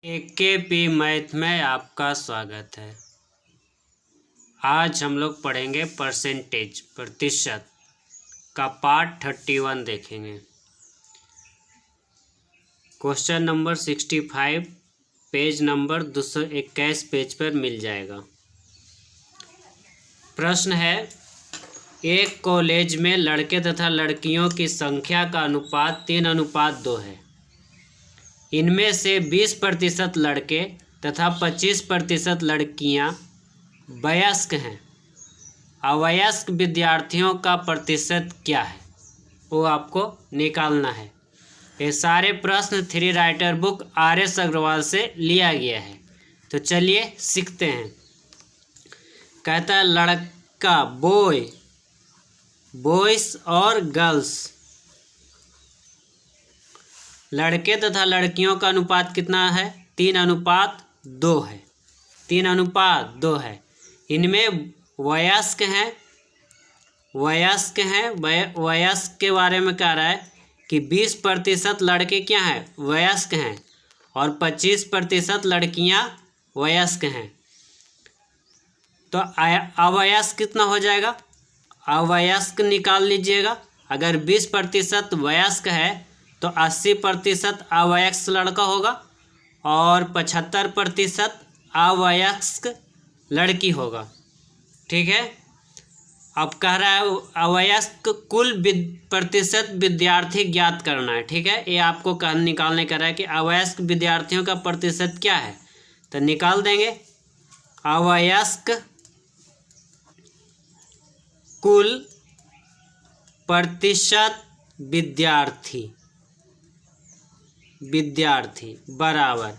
AKP math में आपका स्वागत है। आज हम लोग पढ़ेंगे परसेंटेज प्रतिशत का पार्ट 31 देखेंगे। Question number 65 page number 221 page पर मिल जाएगा। प्रश्न है, एक कॉलेज में लड़के तथा लड़कियों की संख्या का अनुपात 3:2 है। इनमें से 20% लड़के तथा 25% लड़कियां वयस्क हैं। अवयस्क विद्यार्थियों का प्रतिशत क्या है, वो आपको निकालना है। ये सारे प्रश्न three writer book RS Agarwal से लिया गया है। तो चलिए सीखते हैं। कहता है लड़का बॉयज और गर्ल्स, लड़के तथा लड़कियों का अनुपात कितना है? 3:2 है। 3:2 है। इनमें वयस्क के बारे में कह रहा है कि 20% लड़के क्या हैं? वयस्क हैं और 25% लड़कियां वयस्क हैं। तो अवयस्क कितना हो जाएगा? अवयस्क निकाल लीजिएगा। अगर 20% वयस्क है तो 80% अवयस्क लड़का होगा और 75% अवयस्क लड़की होगा। ठीक है। अब कह रहा है अवयस्क कुल प्रतिशत विद्यार्थी ज्ञात करना है। ठीक है, ये आपको निकालने का है कि अवयस्क विद्यार्थियों का प्रतिशत क्या है। तो निकाल देंगे अवयस्क कुल प्रतिशत विद्यार्थी बराबर।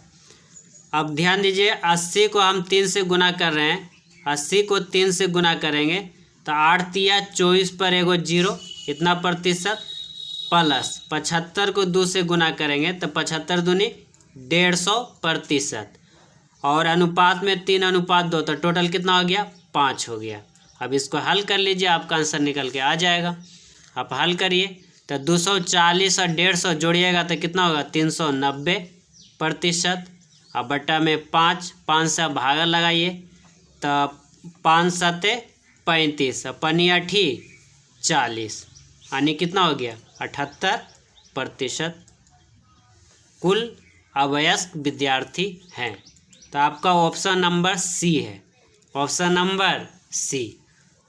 अब ध्यान दीजिए, 80 को हम 3 से गुना कर रहे हैं। 80 को 3 से गुना करेंगे तो 8 तिया 24 पर एगो 0, इतना प्रतिशत, प्लस 75 को 2 से गुना करेंगे तो 75 दूनी 150%। और अनुपात में 3:2, तो टोटल कितना हो गया? 5 हो गया। अब इसको हल कर लीजिए, आपका आंसर निकल के आ जाएगा। आप हल करिए तो 240 और 150 जोड़िएगा तो कितना होगा? 390%। अब बट्टा में 5 से भागा लगाइए तो 5 7 35, पनिया 40, यानी कितना हो गया? 78% कुल अवयस्क विद्यार्थी हैं। तो आपका ऑप्शन नंबर सी है। ऑप्शन नंबर सी,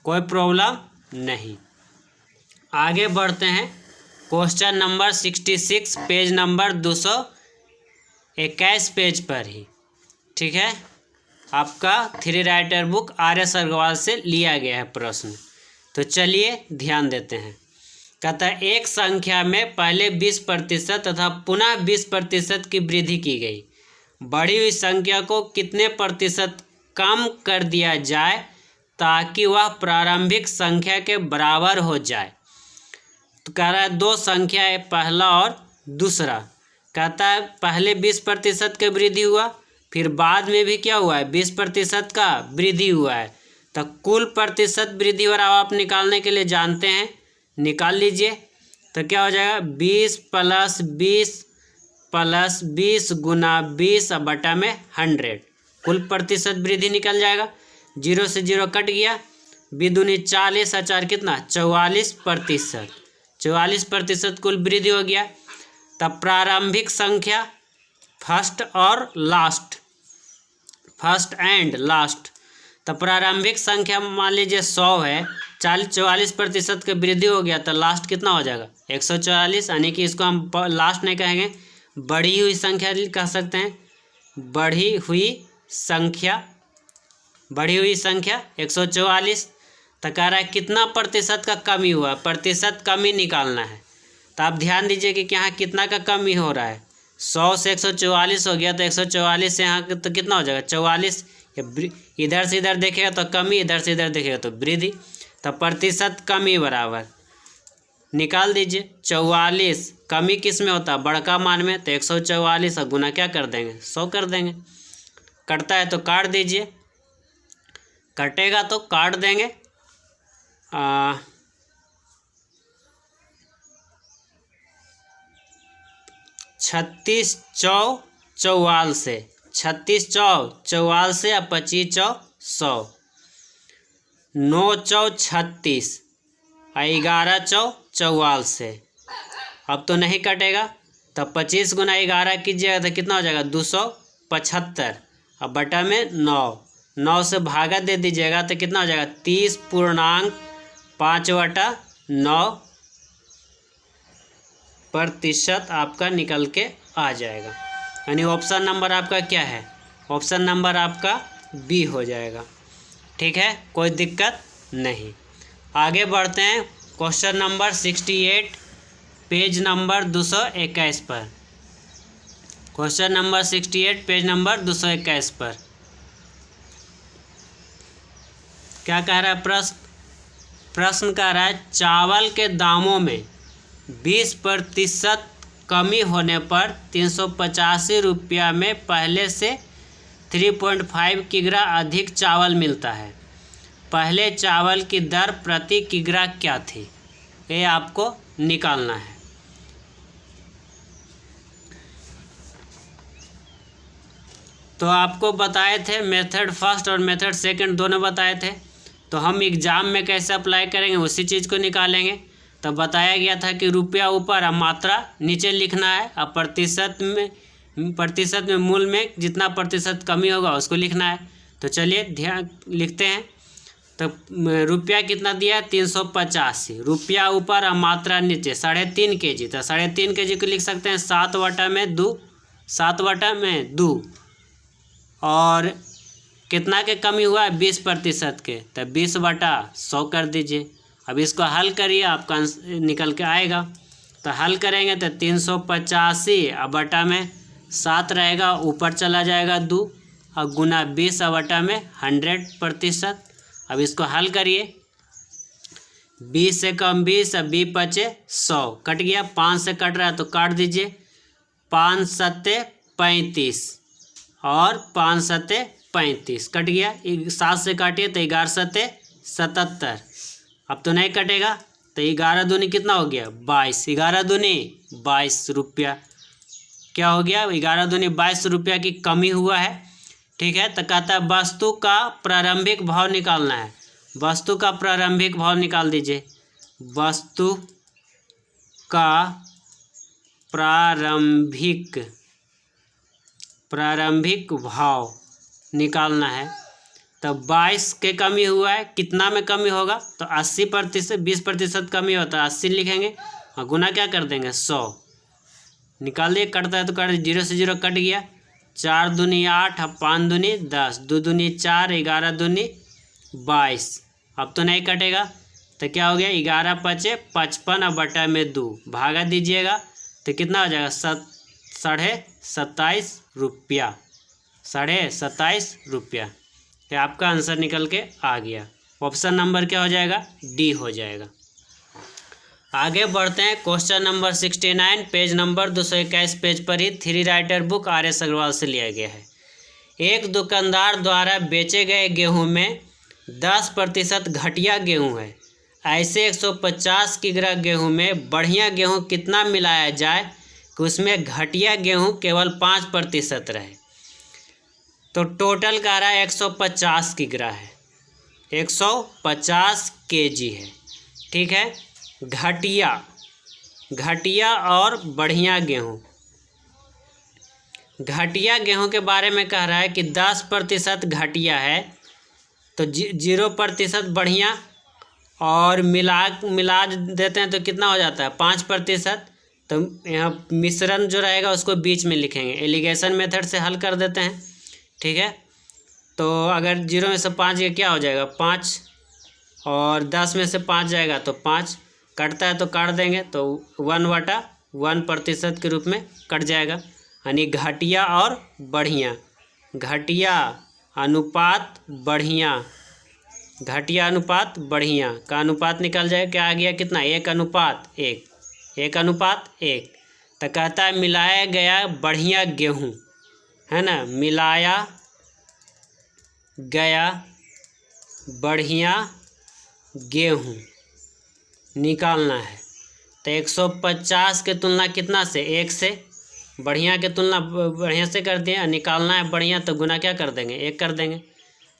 कोई प्रॉब्लम नहीं। आगे बढ़ते हैं। Question number 66 page number 221 page पर ही। ठीक है, आपका three writer book RS Agarwal से लिया गया है प्रश्न। तो चलिए ध्यान देते हैं। कहता है एक संख्या में पहले 20% तथा पुनः 20% की वृद्धि की गई। बढ़ी हुई संख्या को कितने प्रतिशत कम कर दिया जाए ताकि वह प्रारंभिक संख्या के बराबर हो जाए? तो कह रहा है दो संख्या है, पहला और दूसरा। कहता है पहले 20% का वृद्धि हुआ, फिर बाद में भी क्या हुआ है? 20% का वृद्धि हुआ है। तो कुल प्रतिशत वृद्धि और आप निकालने के लिए जानते हैं, निकाल लीजिए। तो क्या हो जाएगा? 20 प्लस 20 गुना 20 बटा में 100, कुल प्रतिशत वृद्धि निकल जाएगा। 0 से 0 कट गया, 2×2 40, 4 कितना? 44%। 44% कुल वृद्धि हो गया। तब प्रारंभिक संख्या फर्स्ट एंड लास्ट। तो प्रारंभिक संख्या मान लीजिए 100 है, 44% की वृद्धि हो गया तो लास्ट कितना हो जाएगा? 144, यानी कि इसको हम लास्ट नहीं कहेंगे, बढ़ी हुई संख्या कह सकते हैं। बढ़ी हुई संख्या 144। तो कह रहा है कितना प्रतिशत का कमी हुआ? प्रतिशत कमी निकालना है। तो आप ध्यान दीजिए कि यहाँ कितना का कमी हो रहा है। 100 से 144 हो गया, तो 144 से यहाँ तो कितना हो जाएगा? 44। इधर से इधर देखेगा तो कमी, इधर से इधर देखेगा तो वृद्धि। तो प्रतिशत कमी बराबर निकाल दीजिए। 44 कमी किस में होता है? बड़का मान में। तो 144 और गुना क्या कर देंगे? 100 कर देंगे। कटता है तो काट दीजिए, कटेगा तो काट देंगे। 36 × 4 44 से, 36 चौ 44 से, और 25 चौ 100, 9 चौ 36 और 11 चौ 44 से। अब तो नहीं कटेगा, तब 25 गुना 11 कीजिएगा तो कितना हो जाएगा 275, अब बटा में 9 से भागा दे दीजिएगा तो कितना हो जाएगा 30.5/9% आपका निकल के आ जाएगा। यानी ऑप्शन नंबर आपका क्या है, ऑप्शन नंबर आपका बी हो जाएगा। ठीक है, कोई दिक्कत नहीं। आगे बढ़ते हैं क्वेश्चन नंबर 68 पेज नंबर 221 पर। क्वेश्चन नंबर 68 पेज नंबर 221 पर क्या कह रहा है प्रश्न कह रहा है चावल के दामों में 20% कमी होने पर 385 रुपया में पहले से 3.5 किग्रा अधिक चावल मिलता है। पहले चावल की दर प्रति किग्रा क्या थी, ये आपको निकालना है। तो आपको बताए थे मेथड फर्स्ट और मेथड सेकंड दोनों बताए थे, तो हम एग्ज़ाम में कैसे अप्लाई करेंगे उसी चीज़ को निकालेंगे। तो बताया गया था कि रुपया ऊपर और मात्रा नीचे लिखना है, और प्रतिशत में मूल में जितना प्रतिशत कमी होगा उसको लिखना है। तो चलिए ध्यान लिखते हैं। तो रुपया कितना दिया है 385, रुपया ऊपर और मात्रा नीचे 3.5 kg, तो 3.5 kg को लिख सकते हैं 7/2 और कितना के कमी हुआ है 20% के, तो 20/100 कर दीजिए। अब इसको हल करिए, आपका निकल के आएगा। तो हल करेंगे तो 385 और बटा में 7 रहेगा, ऊपर चला जाएगा 2 और गुना 20 और बटा में 100%। अब इसको हल करिए, 20 से कम 20 और 20 बचे 100, कट गया, 5 से कट रहा है तो काट दीजिए, 5 सत्ते 35 और 5 सत्ते 35 कट गया, 7 से काटिए तो 11 सत्ते 77। अब तो नहीं कटेगा, तो 11 दूनी कितना हो गया 22, 11 दूनी 22 रुपया। क्या हो गया 11 दूनी 22 रुपया की कमी हुआ है। ठीक है, तो कहता है वस्तु का प्रारंभिक भाव निकालना है। वस्तु का प्रारंभिक भाव निकाल दीजिए। वस्तु का प्रारंभिक भाव निकालना है। तो 22 के कमी हुआ है, कितना में कमी होगा तो 80%, 20% कमी होता है 80 लिखेंगे और गुना क्या कर देंगे 100, निकाल दिए, कटता है तो कट, 0 से 0 कट गया, 4 दूनी 8 और 5 दूनी 10, 2 दूनी 4, 11 दूनी 22। अब तो नहीं कटेगा, तो क्या हो गया 11 पचे 55 और बटा में 2 भागा दीजिएगा तो कितना हो जाएगा 27.5 रुपया, 27.5 रुपया। तो आपका आंसर निकल के आ गया। ऑप्शन नंबर क्या हो जाएगा डी हो जाएगा। आगे बढ़ते हैं question number 69 page number 221 page पर ही three writer book RS Agarwal से लिया गया है। एक दुकानदार द्वारा बेचे गए गेहूं में 10% घटिया गेहूं है। ऐसे 150 किग्रा गेहूं में बढ़िया गेहूं कितना मिलाया जाए कि उसमें घटिया गेहूं केवल 5% रहे। तो टोटल कह रहा है 150 किग्रा है, 150 kg है। ठीक है, घटिया और बढ़िया गेहूं। घटिया गेहूं के बारे में कह रहा है कि 10% घटिया है तो 0% बढ़िया, और मिला देते हैं तो कितना हो जाता है 5%। तो यहाँ मिश्रण जो रहेगा उसको बीच में लिखेंगे, एलिगेशन मेथड से हल कर देते हैं। ठीक है, तो अगर 0 में से 5 ये क्या हो जाएगा 5, और 10 में से 5 जाएगा तो 5, कटता है तो काट देंगे तो 1/1% के रूप में कट जाएगा। यानी घटिया और बढ़िया, घटिया अनुपात बढ़िया, घटिया अनुपात बढ़िया का अनुपात निकल जाए, क्या आ गया कितना 1:1, 1:1। तो कहता है मिलाया गया बढ़िया गेहूँ, है ना, मिलाया गया बढ़िया गेहूँ निकालना है। तो 150 के तुलना कितना से 1 से, बढ़िया की तुलना बढ़िया से कर दिए, निकालना है बढ़िया तो गुना क्या कर देंगे, 1 कर देंगे।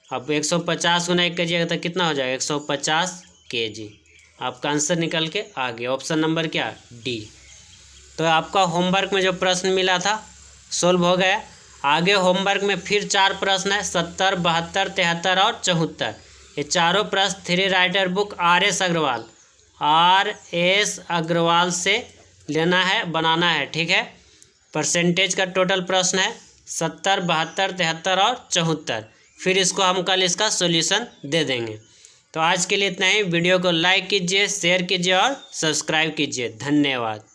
अब 150 गुना 1 kg तो कितना हो जाएगा, 150 kg। आपका आंसर निकल के आ गया। ऑप्शन नंबर क्या, डी। तो आपका होमवर्क में जो प्रश्न मिला था सोल्व हो गया। आगे होमवर्क में फिर 4 प्रश्न है, 70, 72, 73 और 74। ये चारों प्रश्न three writer book RS Agarwal से लेना है, बनाना है, ठीक है। परसेंटेज का टोटल प्रश्न है 70, 72, 73 और 74। फिर इसको हम कल इसका सॉल्यूशन दे देंगे। तो आज के लिए इतना ही। वीडियो को लाइक कीजिए, शेयर कीजिए और सब्सक्राइब कीजिए। धन्यवाद।